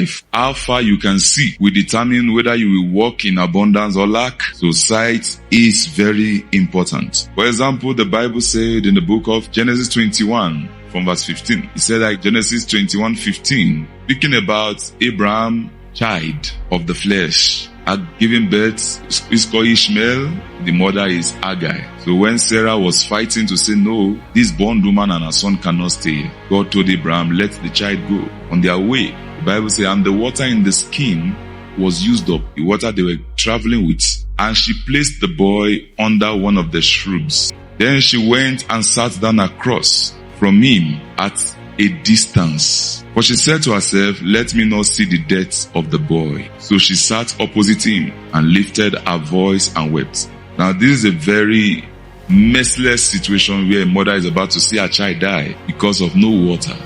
life, how far you can see will determine whether you will walk in abundance or lack. So sight is very important. For example, the Bible said in the book of Genesis 21 from verse 15, it said like Genesis 21:15, speaking about Abraham, child of the flesh, had given birth, is called Ishmael, the mother is Hagar. So when Sarah was fighting to say, no, this bondwoman and her son cannot stay, God told Abraham, let the child go. On their way, the Bible says, and the water in the skin was used up, the water they were traveling with, and she placed the boy under one of the shrubs. Then she went and sat down across from him at a distance. For she said to herself, let me not see the death of the boy. So she sat opposite him and lifted her voice and wept. Now this is a very merciless situation where a mother is about to see her child die because of no water.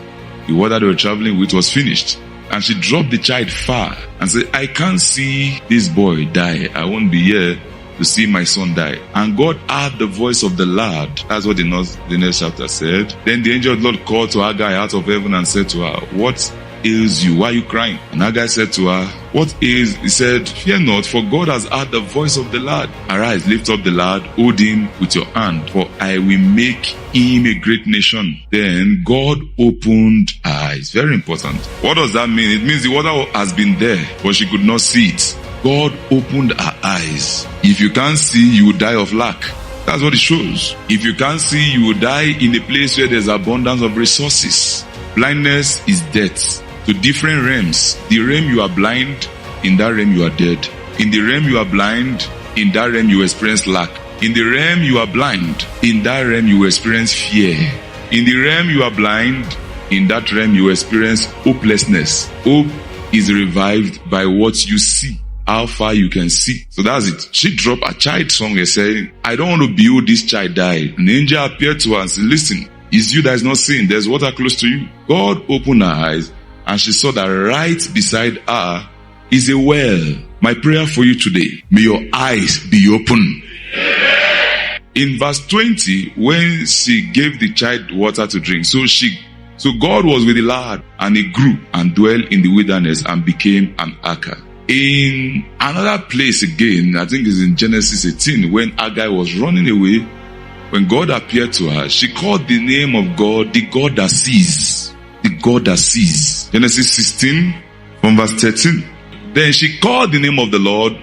The water they were traveling with was finished. And she dropped the child far and said, I can't see this boy die. I won't be here to see my son die. And God heard the voice of the Lord. That's what the next chapter said. Then the angel of the Lord called to Hagar out of heaven and said to her, what ails you? Why are you crying? And Hagar said to her, what ails? He said, fear not, for God has heard the voice of the Lord. Arise, lift up the lad, hold him with your hand, for I will make him a great nation. Then God opened her eyes. Very important. What does that mean? It means the water has been there, but she could not see it. God opened her eyes. If you can't see, you will die of lack. That's what it shows. If you can't see, you will die in a place where there's abundance of resources. Blindness is death. To different realms. The realm you are blind, in that realm you are dead. In the realm you are blind, in that realm you experience lack. In the realm you are blind, in that realm you experience fear. In the realm you are blind, in that realm you experience hopelessness. Hope is revived by what you see. How far you can see. So that's it. She dropped a child somewhere saying, I don't want to behold this child die. An angel appeared to her and said, listen, it's you that is not seeing. There's water close to you. God opened her eyes and she saw that right beside her is a well. My prayer for you today, may your eyes be open. In verse 20, when she gave the child water to drink, so God was with the lad and he grew and dwelt in the wilderness and became an acre. In another place again, I think it's in Genesis 18, when Hagar was running away, when God appeared to her, she called the name of God, the God that sees. The God that sees. Genesis 16, from verse 13. Then she called the name of the Lord,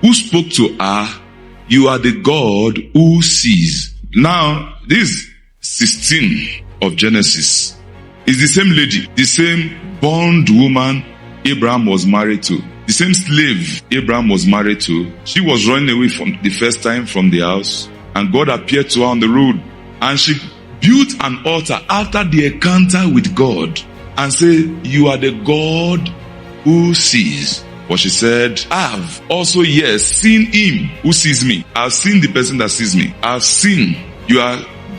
who spoke to her, you are the God who sees. Now, this 16 of Genesis is the same lady, the same bondwoman Abraham was married to. The same slave Abraham was married to. She was running away from the first time from the house, and God appeared to her on the road, and she built an altar after the encounter with God and said, you are the God who sees. But she said, I have also, yes, seen him who sees me. I've seen the person that sees me. I've seen.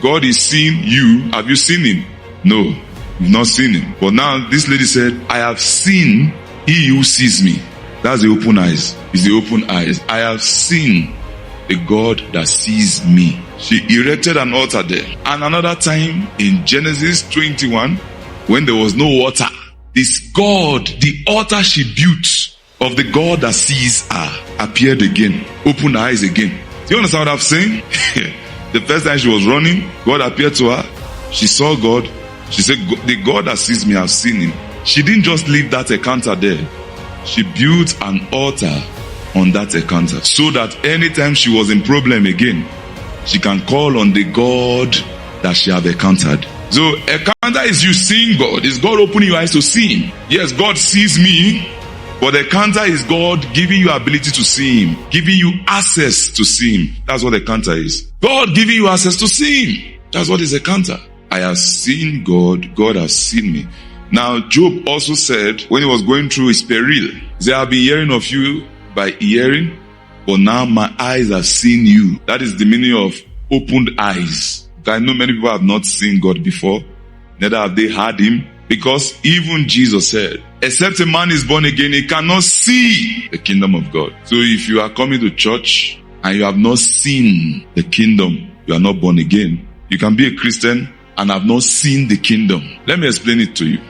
God is seeing you. Have you seen him? No, you've not seen him. But now this lady said, I have seen he who sees me. That's the open eyes. It's the open eyes. I have seen the God that sees me. She erected an altar there. And another time in Genesis 21, when there was no water, this God, the altar she built of the God that sees her, appeared again. Opened her eyes again. Do you understand what I'm saying? The first time she was running, God appeared to her. She saw God. She said, the God that sees me, I've seen him. She didn't just leave that encounter there. She built an altar on that encounter so that anytime she was in problem again, she can call on the God that she have encountered. So encounter is you seeing God. Is God opening your eyes to see him? Yes, God sees me, but encounter is God giving you ability to see him, giving you access to see him. That's what encounter is. God giving you access to see him. That's what is encounter. I have seen God. God has seen me. Now, Job also said, when he was going through his peril, he said, I've been hearing of you by hearing, but now my eyes have seen you. That is the meaning of opened eyes. I know many people have not seen God before, neither have they heard him, because even Jesus said, except a man is born again, he cannot see the kingdom of God. So if you are coming to church and you have not seen the kingdom, you are not born again. You can be a Christian and have not seen the kingdom. Let me explain it to you.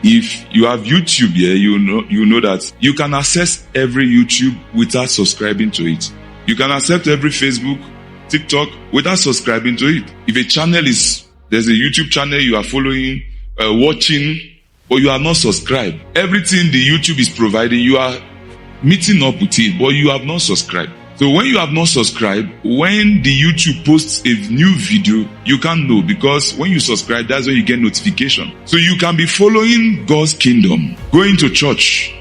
If you have YouTube here, you know that you can access every YouTube without subscribing to it. You can access every Facebook, TikTok without subscribing to it. If a channel there's a YouTube channel you are following, watching, but you are not subscribed. Everything the YouTube is providing, you are meeting up with it, but you have not subscribed. So when you have not subscribed, when the YouTube posts a new video, you can't know, because when you subscribe, that's when you get notification. So you can be following God's kingdom, going to church,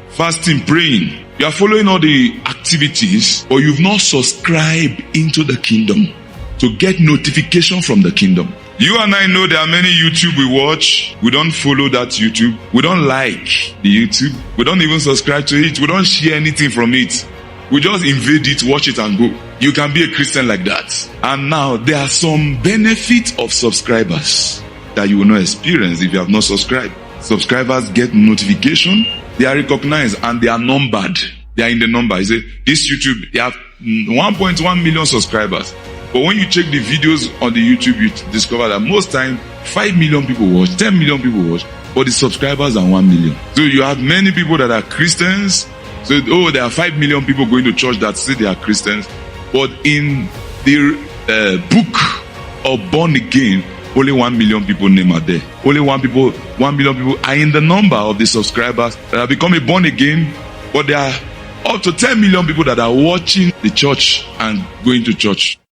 fasting, praying. You are following all the activities, but you've not subscribed into the kingdom to get notification from the kingdom. You and I know there are many YouTube we watch. We don't follow that YouTube. We don't like the YouTube. We don't even subscribe to it. We don't share anything from it. We just invade it, watch it and go. You can be a Christian like that. And now there are some benefits of subscribers that you will not experience if you have not subscribed. Subscribers get notification. They are recognized and they are numbered. They are in the number. You say, this YouTube, they have 1.1 million subscribers. But when you check the videos on the YouTube, you discover that most time 5 million people watch, 10 million people watch, but the subscribers are 1 million. So you have many people that are Christians. So, there are 5 million people going to church that say they are Christians. But in the book of born again, only 1 million people name are there. Only 1 million people are in the number of the subscribers that have become a born again. But there are up to 10 million people that are watching the church and going to church.